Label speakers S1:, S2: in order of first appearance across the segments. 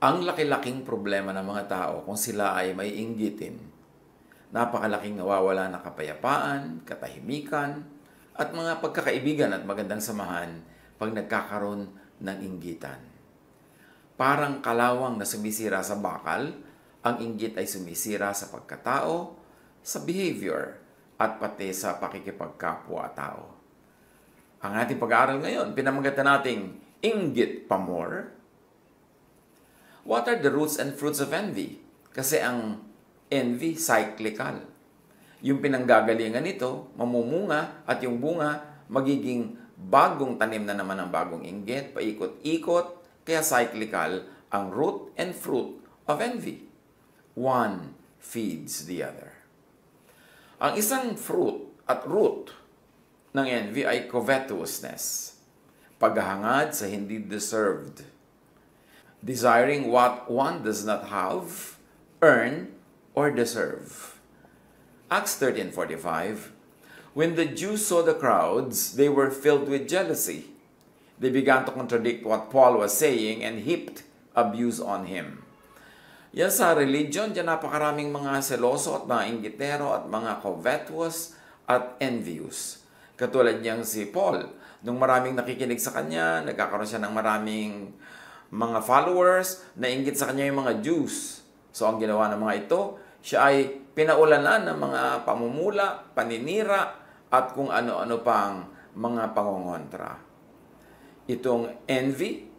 S1: Ang laki-laking problema ng mga tao kung sila ay may inggitin. Napakalaking nawawala na kapayapaan, katahimikan, at mga pagkakaibigan at magandang samahan pag nagkakaroon ng inggitan. Parang kalawang na sumisira sa bakal, ang inggit ay sumisira sa pagkatao, sa behavior, at pati sa pakikipagkapwa-tao. Ang ating pag-aaral ngayon, pinamagatan nating inggit pa more. What are the roots and fruits of envy? Kasi ang envy, cyclical. Yung pinanggagalingan nito, mamumunga at yung bunga, magiging bagong tanim na naman ng bagong inggit, paikot-ikot, kaya cyclical ang root and fruit of envy. One feeds the other. Ang isang fruit at root ng envy ay covetousness, paghahangad sa hindi deserved, desiring what one does not have, earn, or deserve. Acts 13:45, when the Jews saw the crowds, they were filled with jealousy. They began to contradict what Paul was saying and heaped abuse on him. Yan sa religion, dyan napakaraming mga seloso at mga inggitero at mga covetous at envious. Katulad niyang si Paul, nung maraming nakikinig sa kanya, nagkakaroon siya ng maraming mga followers, nainggit sa kanya yung mga Jews. So ang ginawa ng mga ito, siya ay pinaulanan ng mga pamumula, paninira, at kung ano-ano pang mga pangongontra. Itong envy,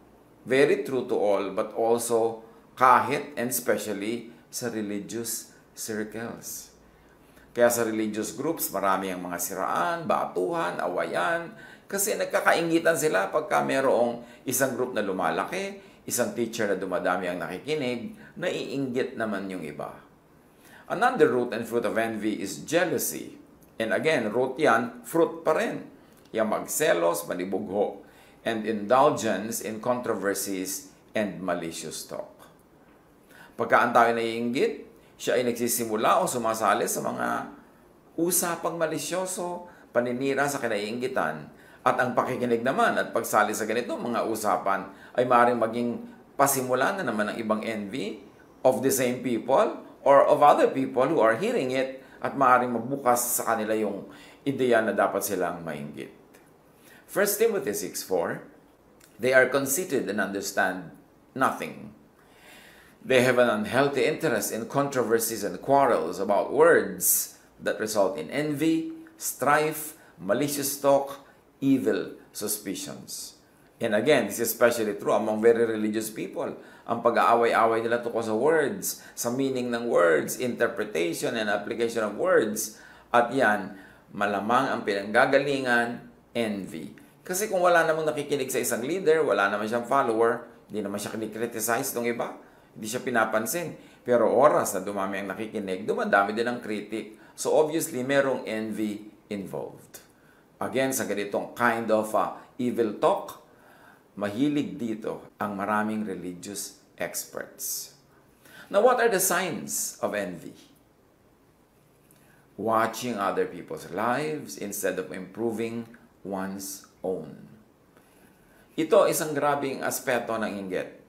S1: very true to all, but also kahit and especially sa religious circles. Kaya sa religious groups, marami ang mga siraan, batuhan, awayan, kasi nagkakaingitan sila pagka mayroong isang group na lumalaki, isang teacher na dumadami ang nakikinig, naiinggit naman yung iba. Another root and fruit of envy is jealousy. And again, root yan, fruit pa rin. Yung magselos, manibugho, and indulgence in controversies and malicious talk. Pagka ang tao naiinggit, siya ay nagsisimula o sumasali sa mga usapang malisyoso, paninira sa kinaiinggitan, at ang pakikinig naman at pagsali sa ganito mga usapan ay maaaring maging pasimula na naman ng ibang envy of the same people or of other people who are hearing it, at maaaring magbukas sa kanila yung ideya na dapat silang mainggit. 1 Timothy 6:4, they are conceited and understand nothing. They have an unhealthy interest in controversies and quarrels about words that result in envy, strife, malicious talk, evil suspicions. And again, this is especially true among very religious people. Ang pag-aaway-away nila tungkol sa words, sa meaning ng words, interpretation and application of words. At yan, malamang ang pinanggagalingan, envy. Kasi kung wala namang nakikinig sa isang leader, wala naman siyang follower, hindi naman siya kinikriticize ng iba, hindi siya pinapansin. Pero oras na dumami ang nakikinig, dumadami din ang critic. So obviously, merong envy involved. Again, sa ganitong kind of evil talk, mahilig dito ang maraming religious experts. Now, what are the signs of envy? Watching other people's lives instead of improving one's own. Ito isang grabing aspeto ng inggit.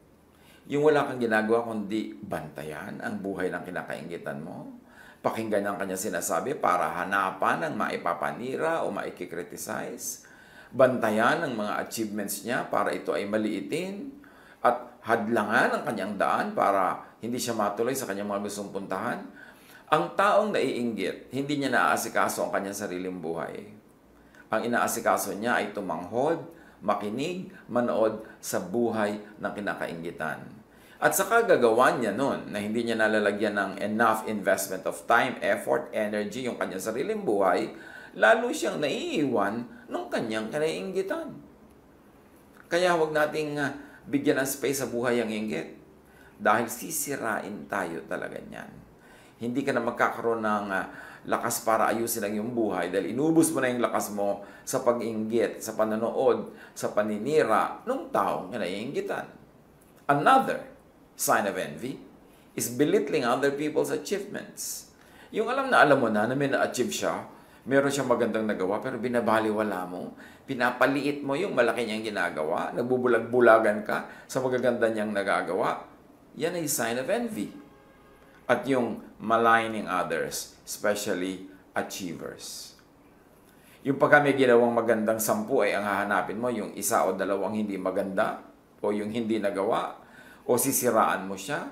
S1: Yung wala kang ginagawa kundi bantayan ang buhay ng kinakainggitan mo, pakinggan ang kanya sinasabi para hanapan ang maipapanira o maikikriticize, bantayan ang mga achievements niya para ito ay maliitin, at hadlangan ang kanyang daan para hindi siya matuloy sa kanyang mga gustong puntahan. Ang taong naiinggit, hindi niya naaasikaso ang kanyang sariling buhay. Ang inaasikaso niya ay tumanghod, makinig, manood sa buhay ng kinakainggitan. At sa kagagawa niya nun, na hindi niya nalalagyan ng enough investment of time, effort, energy, yung kanyang sariling buhay, lalo siyang naiiwan ng kanyang kinaiinggitan. Kaya huwag nating bigyan ng space sa buhay ang inggit. Dahil sisirain tayo talaga niyan. Hindi ka na magkakaroon ng lakas para ayusin ang iyong buhay dahil inubos mo na yung lakas mo sa pag-inggit, sa panonood, sa paninira ng taong kinaiinggitan. Another sign of envy is belittling other people's achievements. Yung alam mo na may na-achieve siya, meron siyang magandang nagawa, pero binabaliwala mo, pinapaliit mo yung malaki niyang ginagawa, nagbubulag-bulagan ka sa magaganda niyang nagagawa. yan ay sign of envy. At yung maligning others, especially achievers. Yung pagka may ginawang magandang 10 ay ang hahanapin mo, yung isa o dalawang hindi maganda, o yung hindi nagawa, o sisiraan mo siya.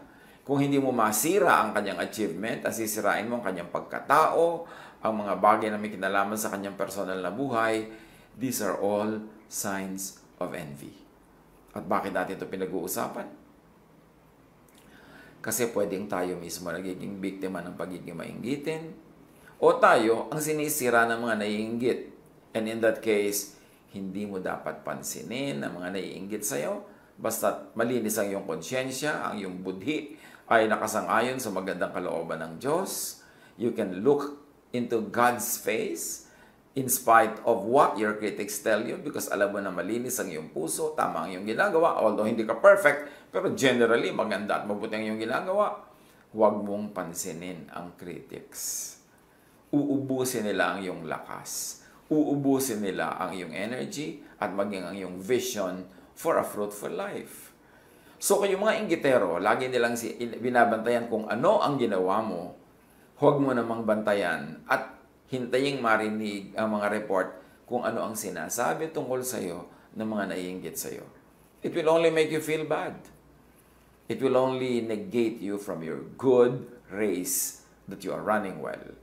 S1: Kung hindi mo masira ang kanyang achievement, sisirain mo ang kanyang pagkatao, ang mga bagay na may kinalaman sa kanyang personal na buhay, these are all signs of envy. At bakit natin ito pinag-uusapan? Kasi pwedeng tayo mismo nagiging biktima ng pagiging mainggitin, o tayo ang sinisira ng mga naiinggit. And in that case, hindi mo dapat pansinin ang mga naiinggit sa'yo, basta malinis ang iyong konsyensya, ang iyong budhi ay nakasang-ayon sa magandang kalooban ng Diyos. You can look into God's face in spite of what your critics tell you, because alam mo na malinis ang iyong puso, tama ang iyong ginagawa, although hindi ka perfect, pero generally maganda at mabuti ang iyong ginagawa. Huwag mong pansinin ang critics. Uubusin nila ang iyong lakas. Uubusin nila ang iyong energy at maging ang iyong vision for a fruitful life. So kung yung mga inggitero, lagi nilang binabantayan kung ano ang ginawa mo, huwag mo namang bantayan at hintaying marinig ang mga report kung ano ang sinasabi tungkol sa iyo ng mga naiinggit sa iyo. It will only make you feel bad. It will only negate you from your good race that you are running well.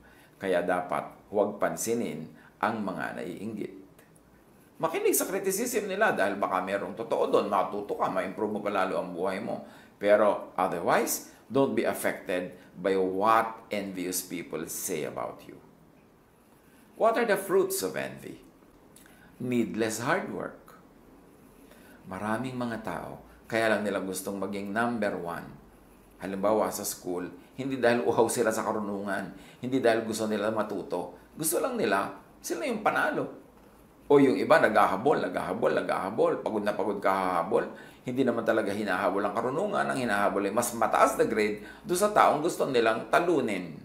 S1: Kaya dapat huwag pansinin ang mga naiinggit. Makinig sa criticism nila dahil baka merong totoo doon, matuto ka, ma-improve mo palalo ang buhay mo. Pero otherwise, don't be affected by what envious people say about you. What are the fruits of envy? Needless hard work. Maraming mga tao, kaya lang nila gustong maging number 1. Halimbawa sa school, hindi dahil uhaw sila sa karunungan, hindi dahil gusto nila matuto. Gusto lang nila, sila yung panalo. O yung iba, naghahabol. Pagod na pagod kahahabol. Hindi naman talaga hinahabol ang karunungan. Ang hinahabol ay mas mataas na grade doon sa taong gusto nilang talunin.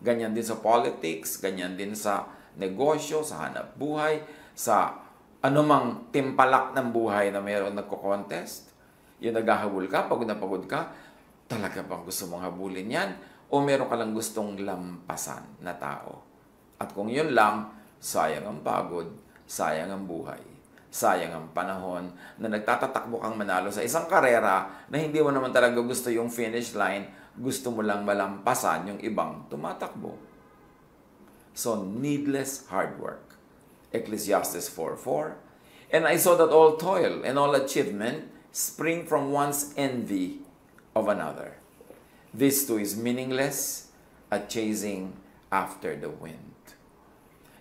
S1: Ganyan din sa politics, ganyan din sa negosyo, sa hanap buhay, sa anumang timpalak ng buhay na mayroon nagko-contest. Yung naghahabol ka, pagod na pagod ka, talaga bang gusto mong habulin yan? O meron ka lang gustong lampasan na tao? At kung yun lang, sayang ang pagod, sayang ang buhay, sayang ang panahon na nagtatatakbo kang manalo sa isang karera na hindi mo naman talaga gusto yung finish line, gusto mo lang malampasan yung ibang tumatakbo. So, needless hard work. Ecclesiastes 4:4. And I saw that all toil and all achievement spring from one's envy of another. This too is meaningless at chasing after the wind.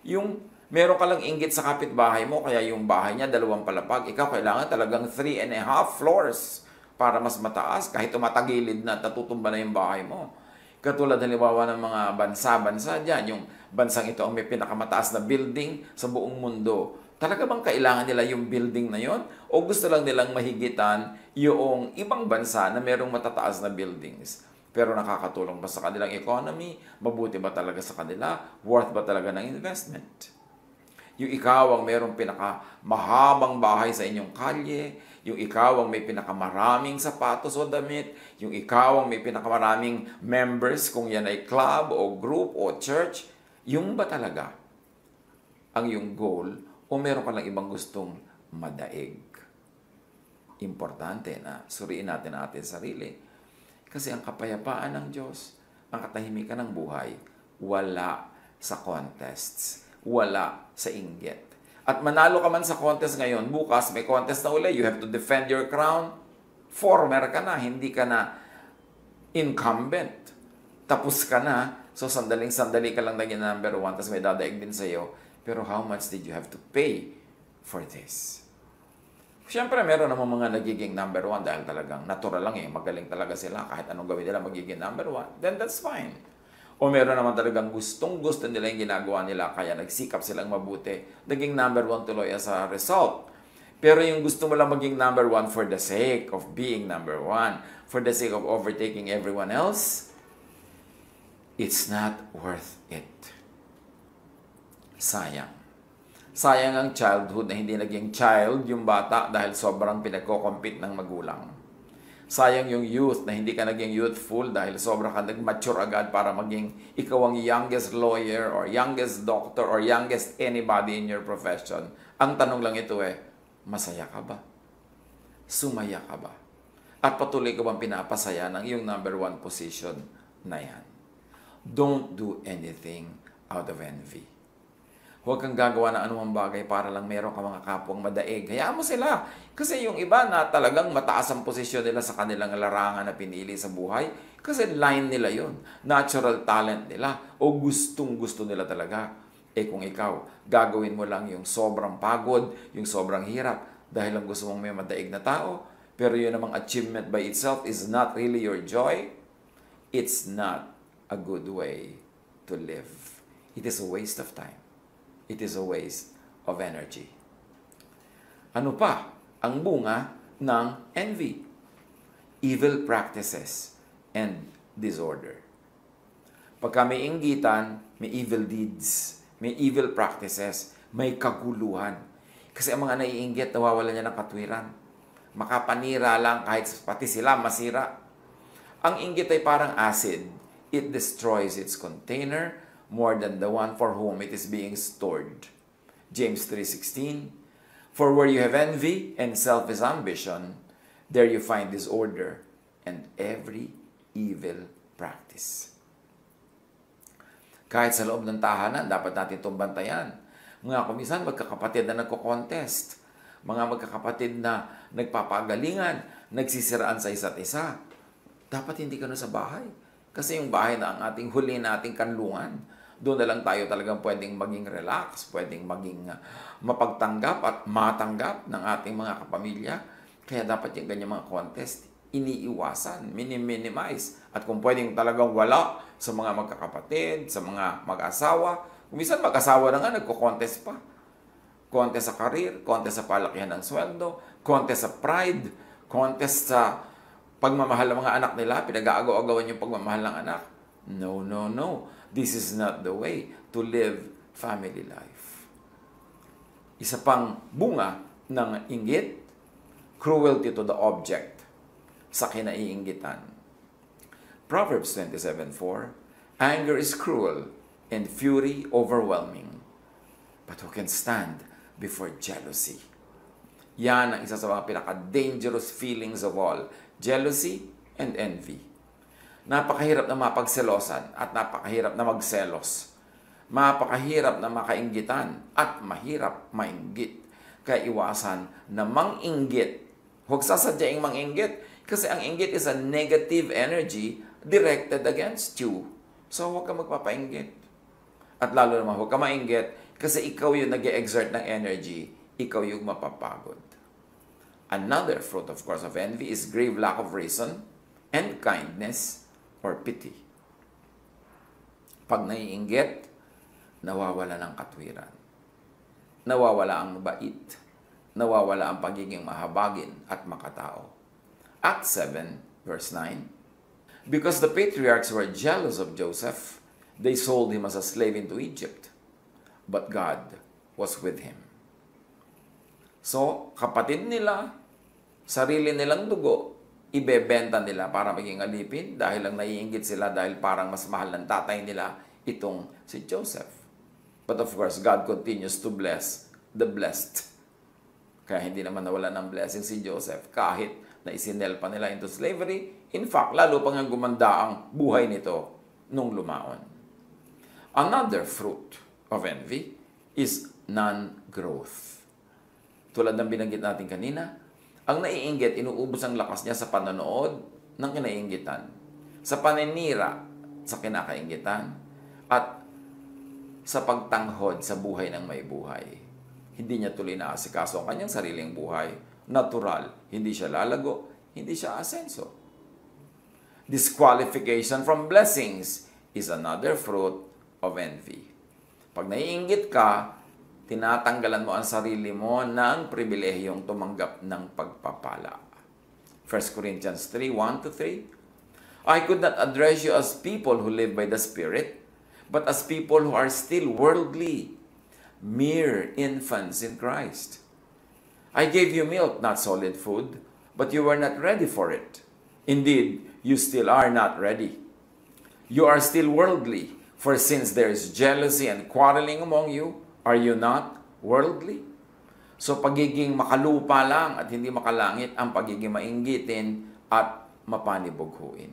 S1: Yung meron ka lang inggit sa kapitbahay mo, kaya yung bahay niya 2 palapag, ikaw kailangan talagang 3.5 floors para mas mataas, kahit tumatagilid na, natutumba na yung bahay mo. Katulad halimbawa ng mga bansa-bansa dyan, yung bansang ito ang may pinakamataas na building sa buong mundo. Talaga bang kailangan nila yung building na yon? O gusto lang nilang mahigitan yung ibang bansa na merong matataas na buildings? Pero nakakatulong ba sa kanilang economy? Mabuti ba talaga sa kanila? Worth ba talaga ng investment? Yung ikaw ang merong pinakamahabang bahay sa inyong kalye, yung ikaw ang may pinakamaraming sapatos o damit, yung ikaw ang may pinakamaraming members kung yan ay club o group o church, yung ba talaga ang yung goal o meron ka lang ibang gustong madaig? Importante na suriin natin ang ating sarili. Kasi ang kapayapaan ng Diyos, ang katahimikan ng buhay, wala sa contests, wala sa inggit. At manalo ka man sa contest ngayon, bukas may contest na uli, you have to defend your crown. Former ka na, hindi ka na incumbent. Tapos ka na, so sandaling-sandali ka lang naging number 1, tapos may dadaig din sa'yo. Pero how much did you have to pay for this? Siyempre, meron naman mga nagiging number 1 dahil talagang natural lang magaling talaga sila. Kahit anong gawin nila, magiging number 1. Then that's fine. O meron naman talagang gustong-gusto nila yung ginagawa nila, kaya nagsikap silang mabuti. Naging number 1 tuloy as a result. Pero yung gusto mo lang maging number 1 for the sake of being number 1, for the sake of overtaking everyone else, it's not worth it. Sayang. Sayang ang childhood na hindi naging child yung bata dahil sobrang pinagko-compete ng magulang. Sayang yung youth na hindi ka naging youthful dahil sobra ka nag-mature agad para maging ikaw ang youngest lawyer or youngest doctor or youngest anybody in your profession. Ang tanong lang ito masaya ka ba? Sumaya ka ba? At patuloy ka bang pinapasaya ng iyong number 1 position na yan? Don't do anything out of envy. Huwag kang gagawa ng anumang bagay para lang meron ka mga kapwang madaig. Hayaan mo sila. Kasi yung iba na talagang mataas ang posisyon nila sa kanilang larangan na pinili sa buhay, kasi line nila yon, natural talent nila, o gustong-gusto nila talaga. Kung ikaw, gagawin mo lang yung sobrang pagod, yung sobrang hirap, dahil lang gusto mong may madaig na tao, pero yun namang achievement by itself is not really your joy, it's not a good way to live. It is a waste of time. It is a waste of energy. Ano pa ang bunga ng envy? Evil practices and disorder. Pagka may inggitan, may evil deeds, may evil practices, may kaguluhan. Kasi ang mga naiinggit, nawawalan niya ng katwiran. Makapanira lang kahit pati sila masira. Ang inggit ay parang acid. It destroys its container more than the one for whom it is being stored. James 3:16. For where you have envy and selfish ambition, there you find disorder and every evil practice. Kahit sa loob ng tahanan, dapat natin itong bantayan. Mga kumisan, magkakapatid na nagko-contest. Mga magkakapatid na nagpapagalingan, nagsisiraan sa isa't isa. Dapat hindi ka na sa bahay. Kasi yung bahay na ang ating huli nating kanlungan. Doon na lang tayo talagang pwedeng maging relax, pwedeng maging mapagtanggap at matanggap ng ating mga kapamilya. Kaya dapat yung ganyan mga contest, iniiwasan, minimize. At kung pwedeng talagang wala sa mga magkakapatid, sa mga mag-asawa, minsan mag-asawa na nga, nagko-contest pa. Contest sa career, contest sa palakihan ng sweldo, contest sa pride, contest sa pagmamahal ng mga anak nila, pinag-aagaw-agawan yung pagmamahal ng anak. No, no, no. This is not the way to live family life. Isa pang bunga ng inggit, cruelty to the object sa kinaiinggitan. Proverbs 27:4, anger is cruel and fury overwhelming. But who can stand before jealousy? Yan ang isa sa mga pinaka-dangerous feelings of all. Jealousy and envy. Napakahirap na mapagselosan at napakahirap na magselos. Mapakahirap na makainggitan at mahirap mainggit. Kaya iwasan na manginggit. Huwag sasadyaing manginggit kasi ang inggit is a negative energy directed against you. So huwag ka magpapainggit. At lalo naman huwag ka mainggit kasi ikaw yung nag-exert ng energy, ikaw yung mapapagod. Another fruit, of course, of envy is grave lack of reason and kindness or pity. Pag naiinggit, nawawala ng katwiran. Nawawala ang bait. Nawawala ang pagiging mahabagin at makatao. Acts 7, verse 9. Because the patriarchs were jealous of Joseph, they sold him as a slave into Egypt. But God was with him. So, kapatid nila, sarili nilang dugo, ibebenta nila para maging alipin dahil lang naiinggit sila dahil parang mas mahal ng tatay nila itong si Joseph. But of course, God continues to bless the blessed. Kaya hindi naman nawala ng blessing si Joseph kahit na isinel pa nila into slavery. In fact, lalo pang gumanda ang buhay nito nung lumaon. Another fruit of envy is non-growth. Tulad ng binanggit natin kanina, ang naiinggit, inuubos ang lakas niya sa panonood ng kinainggitan, sa paninira sa kinakainggitan, at sa pagtanghod sa buhay ng may buhay. Hindi niya tuloy na asikaso ang kanyang sariling buhay. Natural, hindi siya lalago, hindi siya asenso. Disqualification from blessings is another fruit of envy. Pag naiinggit ka, tinatanggalan mo ang sarili mo ng pribilehiyong tumanggap ng pagpapala. 1 Corinthians 3, 1-3. I could not address you as people who live by the Spirit, but as people who are still worldly, mere infants in Christ. I gave you milk, not solid food, but you were not ready for it. Indeed, you still are not ready. You are still worldly, for since there is jealousy and quarreling among you, are you not worldly? So pagiging makalupa lang at hindi makalangit ang pagiging mainggitin at mapanibughuin.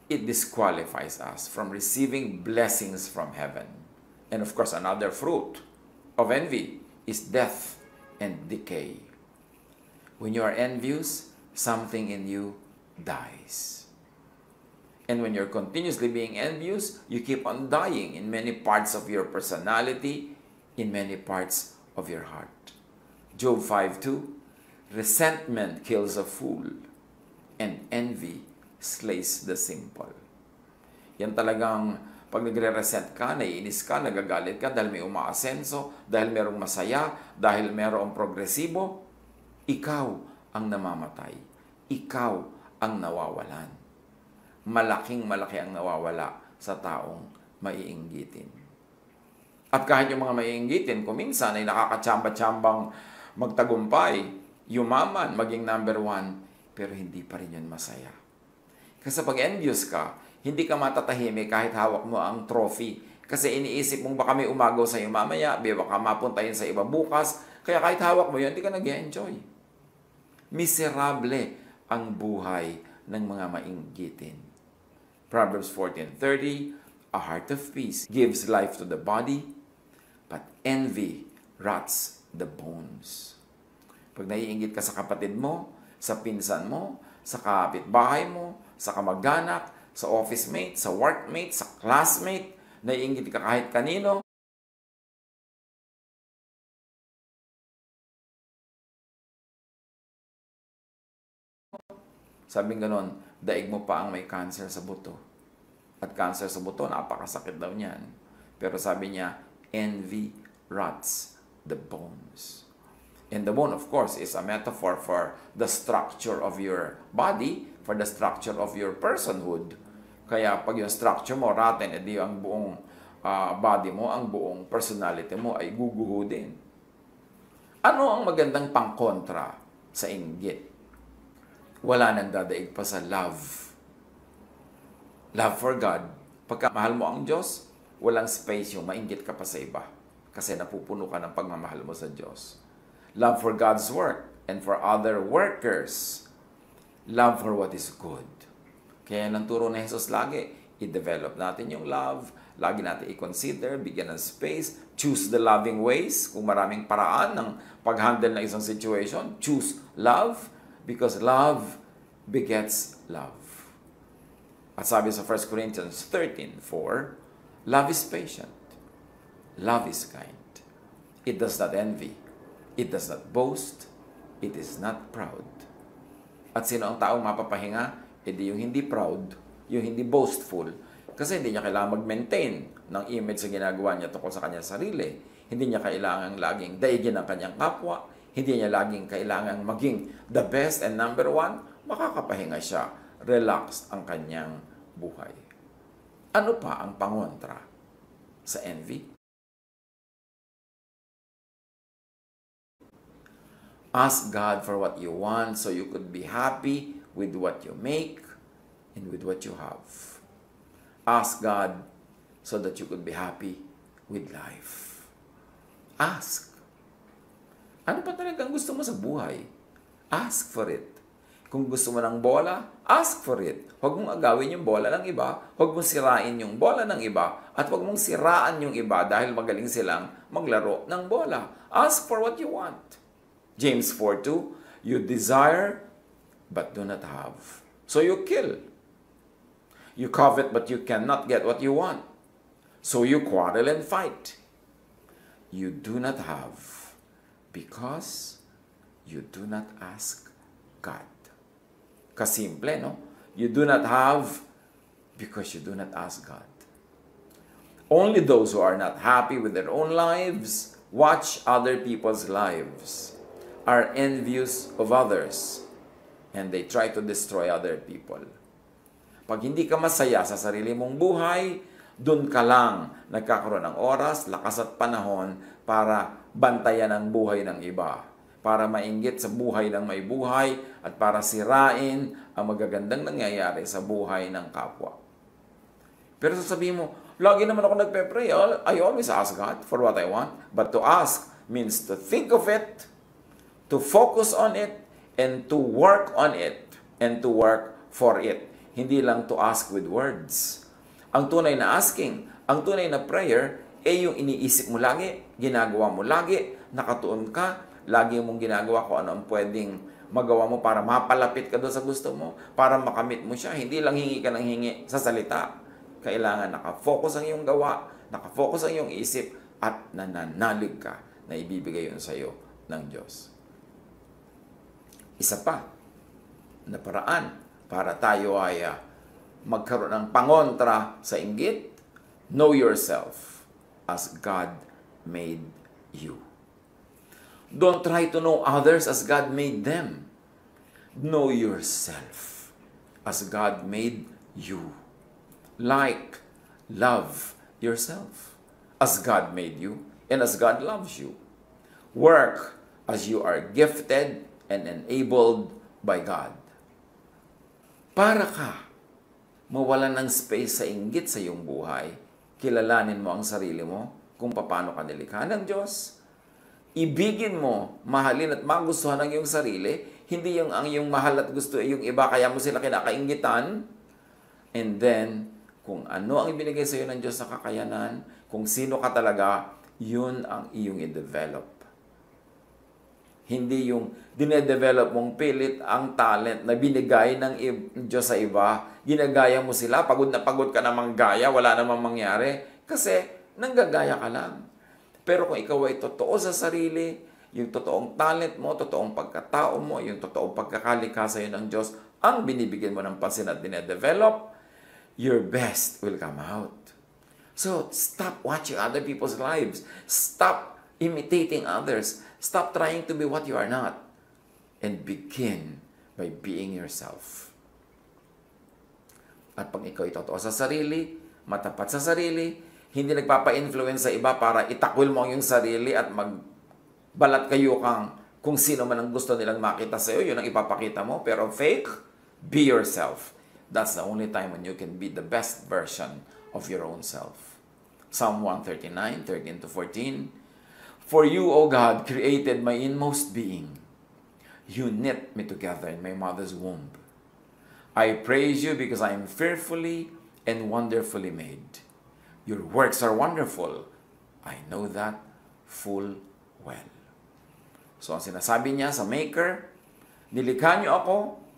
S1: It disqualifies us from receiving blessings from heaven. And of course, another fruit of envy is death and decay. When you are envious, something in you dies. And when you're continuously being envious, you keep on dying in many parts of your personality, in many parts of your heart. Job 5:2, resentment kills a fool, and envy slays the simple. Yan talagang pag nagre-resent ka, naiinis ka, nagagalit ka dahil may umaasenso, dahil merong masaya, dahil merong progresibo, ikaw ang namamatay. Ikaw ang nawawalan. Malaking-malaki ang nawawala sa taong maiinggitin. At kahit yung mga maiinggitin, kung minsan ay nakakatsamba-tsambang magtagumpay, yumaman, maging number 1, pero hindi pa rin yun masaya. Kasi pag envious ka, hindi ka matatahimik kahit hawak mo ang trophy. Kasi iniisip mong baka may umagaw sa iyo mamaya, baka mapunta yun sa iba bukas, kaya kahit hawak mo yun, hindi ka nag-enjoy. Miserable ang buhay ng mga mainggitin. Proverbs 14:30, a heart of peace gives life to the body, but envy rots the bones. Pag naiinggit ka sa kapatid mo, sa pinsan mo, sa kapitbahay mo, sa kamag-anak, sa office mate, sa workmate, sa classmate, naiinggit ka kahit kanino, sabing ganon, daig mo pa ang may cancer sa buto. At cancer sa buto, napakasakit daw niyan. Pero sabi niya, envy rots the bones. And the bone, of course, is a metaphor for the structure of your body, for the structure of your personhood. Kaya pag yung structure mo rotten, edi ang buong body mo, ang buong personality mo ay guguho din. Ano ang magandang pangkontra sa inggit? Wala nang dadaig pa sa love. Love for God. Pagka mahal mo ang Diyos, walang space yung mainggit ka pa sa iba. Kasi napupuno ka ng pagmamahal mo sa Diyos. Love for God's work and for other workers. Love for what is good. Kaya nang turo ni Jesus lagi, i-develop natin yung love, lagi natin i-consider, bigyan ng space, choose the loving ways. Kung maraming paraan ng pag-handle ng isang situation, choose love because love begets love. At sabi sa 1 Corinthians 13:4, love is patient. Love is kind. It does not envy. It does not boast. It is not proud. At sino ang taong mapapahinga? Hindi yung hindi proud, yung hindi boastful. Kasi hindi niya kailangan mag-maintain ng image sa ginagawa niya tungkol sa kanyang sarili. Hindi niya kailangan laging daigin ang kanyang kapwa. Hindi niya laging kailangan maging the best and number 1. Makakapahinga siya. Relaxed ang kanyang buhay. Ano pa ang pangontra sa envy? Ask God for what you want so you could be happy with what you make and with what you have. Ask God so that you could be happy with life. Ask. Ano pa talagang gusto mo sa buhay? Ask for it. Kung gusto mo ng bola, ask for it. Huwag mong agawin yung bola ng iba, huwag mong sirain yung bola ng iba, at huwag mong siraan yung iba dahil magaling silang maglaro ng bola. Ask for what you want. James 4:2, you desire but do not have. So you kill. You covet but you cannot get what you want. So you quarrel and fight. You do not have because you do not ask God. Kasimple, no? You do not have because you do not ask God. Only those who are not happy with their own lives watch other people's lives, are envious of others, and they try to destroy other people. Pag hindi ka masaya sa sarili mong buhay, dun ka lang nagkakaroon ng oras, lakas at panahon para bantayan ang buhay ng iba. para mainggit sa buhay ng may buhay at para sirain ang magagandang nangyayari sa buhay ng kapwa. Pero sasabihin mo, lagi naman ako nagpe-pray. I always ask God for what I want. But to ask means to think of it, to focus on it, and to work on it, and to work for it. Hindi lang to ask with words. Ang tunay na asking, ang tunay na prayer, yung iniisip mo lagi, ginagawa mo lagi, nakatuon ka, lagi mong ginagawa kung ano ang pwedeng magawa mo para mapalapit ka doon sa gusto mo, para makamit mo siya. Hindi lang hingi ka ng hingi sa salita. Kailangan nakafocus ang iyong gawa, nakafocus ang iyong isip, at nananalig ka na ibibigay yun sa iyo ng Diyos. Isa pa na paraan para tayo ay magkaroon ng pangontra sa inggit, know yourself as God made you. Don't try to know others as God made them. Know yourself as God made you. Like, love yourself as God made you and as God loves you. Work as you are gifted and enabled by God. Para ka mawalan ng space sa inggit sa iyong buhay, kilalanin mo ang sarili mo kung paano ka nilikha ng Diyos. Ibigin mo, mahalin at magustuhan ang iyong sarili, hindi yung ang iyong mahal at gusto ay yung iba, kaya mo sila kinakainggitan. And then, kung ano ang ibinigay sa iyo ng Diyos na kakayanan, kung sino ka talaga, yun ang iyong i-develop. Hindi yung dinedevelop mong pilit ang talent na binigay ng Diyos sa iba. Ginagaya mo sila, pagod na pagod ka namang gaya, wala namang mangyari. Kasi nanggagaya ka lang. Pero kung ikaw ay totoo sa sarili, yung totoong talent mo, totoong pagkatao mo, yung totoong pagkakalikha sa iyo ng Diyos, ang binibigyan mo ng pansin at dinedevelop, your best will come out. So, stop watching other people's lives. Stop imitating others. Stop trying to be what you are not. And begin by being yourself. At pag ikaw ay totoo sa sarili, matapat sa sarili, hindi nagpapa-influence sa iba para itakwil mo ang iyong sarili at magbalat kayo kung sino man ang gusto nilang makita sa iyo, yun ang ipapakita mo. Pero fake, be yourself. That's the only time when you can be the best version of your own self. Psalm 139, 13-14. For you, O God, created my inmost being. You knit me together in my mother's womb. I praise you because I am fearfully and wonderfully made. Your works are wonderful. I know that full well. So, ang sinasabi niya sa Maker, nilikha niyo ako,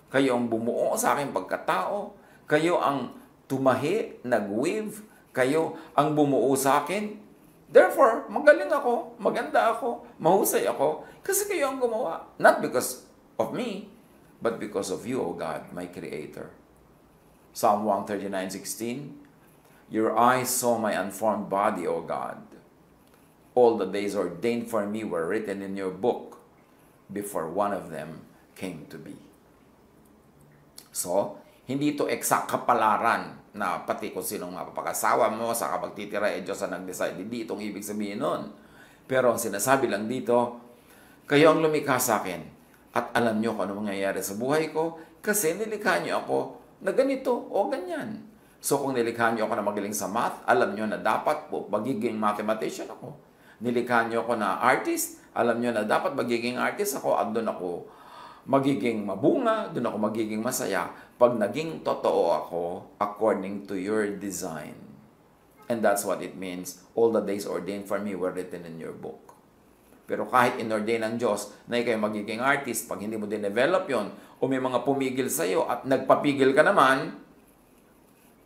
S1: kayo ang bumuo sa aking pagkatao, kayo ang tumahi, nag-weave, kayo ang bumuo sa akin. Therefore, magaling ako, maganda ako, mahusay ako, kasi kayo ang gumawa. Not because of me, but because of you, O God, my Creator. Psalm 139:16. Your eyes saw my unformed body, O God. All the days ordained for me were written in your book before one of them came to be. So, hindi ito exact kapalaran na pati kung sinong mapapakasawa mo sa kapagtitira, Diyos ang nag-decide. Hindi itong ibig sabihin nun. Pero ang sinasabi lang dito, kayo ang lumikha sa akin at alam nyo kung ano mangyayari sa buhay ko kasi nilikha nyo ako na ganito o ganyan. So kung nilikha nyo ako na magaling sa math, alam nyo na dapat po magiging mathematician ako. Nilikha nyo ako na artist, alam nyo na dapat magiging artist ako at doon ako magiging mabunga, doon ako magiging masaya pag naging totoo ako according to your design. And that's what it means. All the days ordained for me were written in your book. Pero kahit inordain ng Diyos na ikaw magiging artist, pag hindi mo din-develop yon o may mga pumigil sa'yo at nagpapigil ka naman,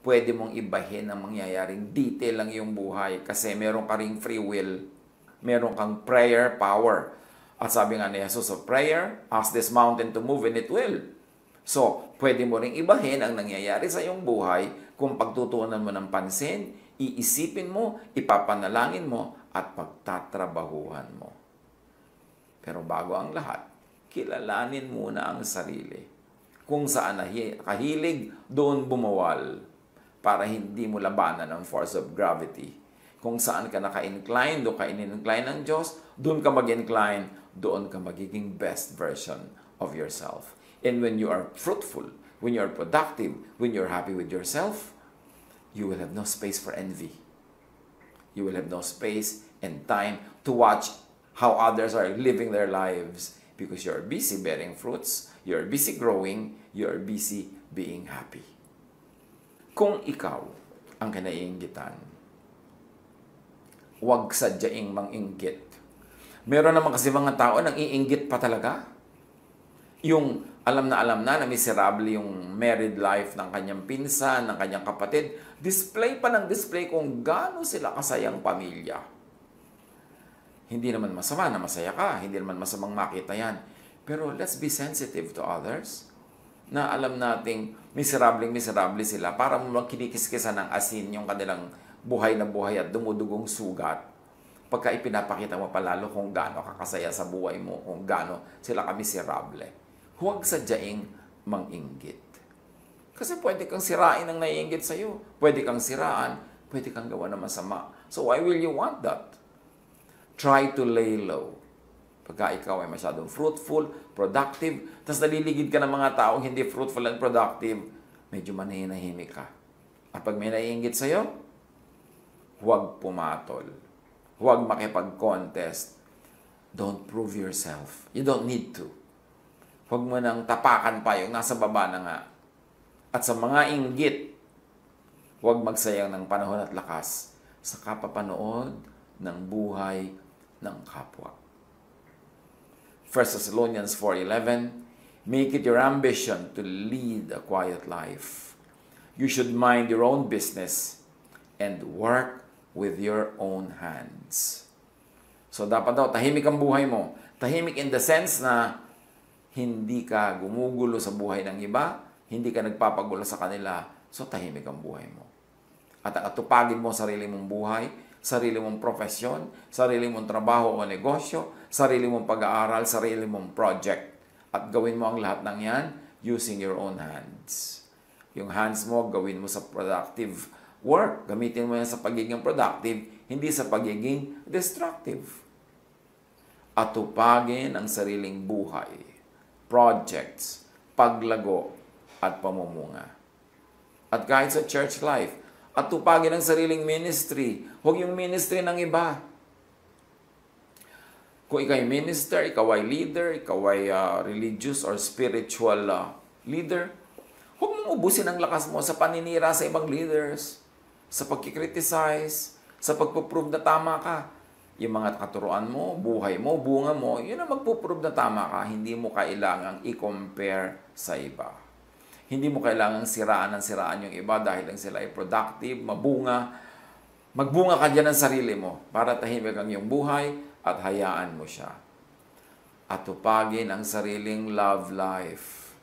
S1: pwede mong ibahin ang mangyayaring detail lang yung buhay kasi meron ka ring free will, meron kang prayer power. At sabi nga ni Jesus of prayer, ask this mountain to move and it will. So, pwede mo ring ibahin ang nangyayari sa iyong buhay kung pagtutuunan mo ng pansin, iisipin mo, ipapanalangin mo, at pagtatrabahuhan mo. Pero bago ang lahat, kilalanin muna ang sarili. Kung saan kahilig, doon bumawal para hindi mo labanan ang force of gravity. Kung saan ka naka-incline, doon ka in-incline ng Diyos, doon ka mag-incline, doon ka magiging best version of yourself. And when you are fruitful, when you are productive, when you're happy with yourself, you will have no space for envy. You will have no space and time to watch how others are living their lives because you're busy bearing fruits, you're busy growing, you're busy being happy. Kung ikaw ang kinaiinggitan, huwag sadyaing manginggit. Meron naman kasi mga tao nang iinggit pa talaga. Yung alam na miserable yung married life ng kanyang pinsan, ng kanyang kapatid, display pa ng display kung gaano sila kasayang pamilya. Hindi naman masama na masaya ka, hindi naman masamang makita yan. Pero let's be sensitive to others na alam nating miserable sila para mo kinikiskisan ng asin yung kanilang buhay na buhay at dumudugong sugat. Pagka ipinapakita mo palalo kung gaano kakasaya sa buhay mo, kung gaano sila kamiserable. Huwag sadyaing manginggit. Kasi pwede kang sirain ang naiinggit sa'yo. Pwede kang siraan, pwede kang gawa ng masama. So why will you want that? Try to lay low. Pagka ikaw ay masyadong fruitful, productive, tapos naliligid ka ng mga taong hindi fruitful and productive, medyo manahinahimik ka. At pag may naiinggit sa'yo, huwag pumatol. Huwag makipag-contest. Don't prove yourself. You don't need to. Huwag mo nang tapakan pa yung nasa baba na nga. At sa mga inggit, huwag magsayang ng panahon at lakas sa kapapanood ng buhay ng kapwa. 1 Thessalonians 4:11, make it your ambition to lead a quiet life. You should mind your own business and work with your own hands. So dapat daw, tahimik ang buhay mo. Tahimik in the sense na hindi ka gumugulo sa buhay ng iba, hindi ka nagpapagulo sa kanila, so tahimik ang buhay mo. At atupagin mo sarili mong buhay, sarili mong profesyon, sarili mong trabaho o negosyo, sarili mong pag-aaral, sarili mong project. At gawin mo ang lahat ng yan using your own hands. Yung hands mo, gawin mo sa productive work. Gamitin mo yan sa pagiging productive, hindi sa pagiging destructive. Atupagin ang sariling buhay, projects, paglago, at pamumuga. At kahit sa church life, atupagin ang sariling ministry. Huwag yung ministry ng iba. Kung ikaw ay minister, ikaw ay leader, ikaw ay religious or spiritual leader, huwag mong ubusin ang lakas mo sa paninira sa ibang leaders, sa pagkikriticize, sa pagpuprove na tama ka. Yung mga katuruan mo, buhay mo, bunga mo, yun ang magpuprove na tama ka. Hindi mo kailangang i-compare sa iba. Hindi mo kailangang siraan yung iba dahil lang sila ay productive, mabunga. Magbunga ka dyan ng sarili mo para tahimik ang iyong buhay at hayaan mo siya. Atupagin ang sariling love life.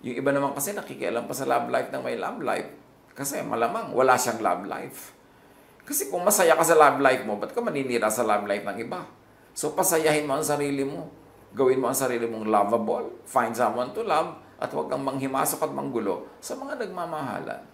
S1: Yung iba naman kasi nakikialam pa sa love life ng may love life kasi malamang wala siyang love life. Kasi kung masaya ka sa love life mo, ba't ka maninira sa love life ng iba? So pasayahin mo ang sarili mo. Gawin mo ang sarili mong lovable. Find someone to love. At huwag kang manghimasok at manggulo sa mga nagmamahalan.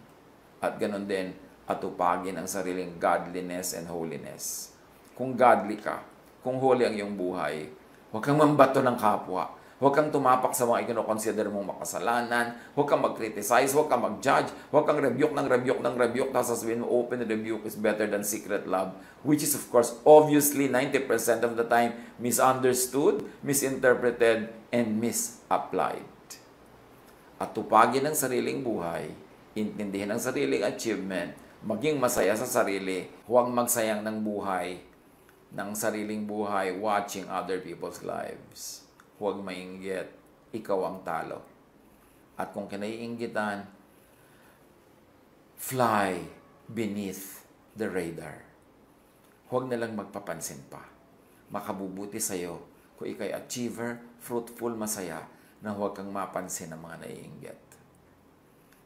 S1: At ganun din, atupagin ang sariling godliness and holiness. Kung godly ka, kung holy ang iyong buhay, huwag kang mambato ng kapwa. Huwag kang tumapak sa mga ikinoconsider mong makasalanan. Huwag kang mag-criticize, huwag kang mag-judge, huwag kang rebuke, tapos sasabihin mo, open rebuke is better than secret love. Which is, of course, obviously, 90% of the time, misunderstood, misinterpreted, and misapplied. At tupagin ang sariling buhay, intindihin ang sariling achievement, maging masaya sa sarili, huwag magsayang ng buhay, ng sariling buhay, watching other people's lives. Huwag mainggit, ikaw ang talo. At kung kinaiinggitan, fly beneath the radar. Huwag na lang magpapansin pa. Makabubuti sa'yo kung ikay achiever, fruitful, masaya, na huwag kang mapansin ng mga naiinggit.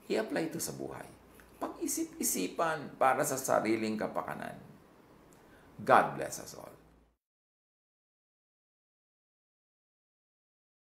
S1: I-apply ito sa buhay. Pag-isip-isipan para sa sariling kapakanan. God bless us all.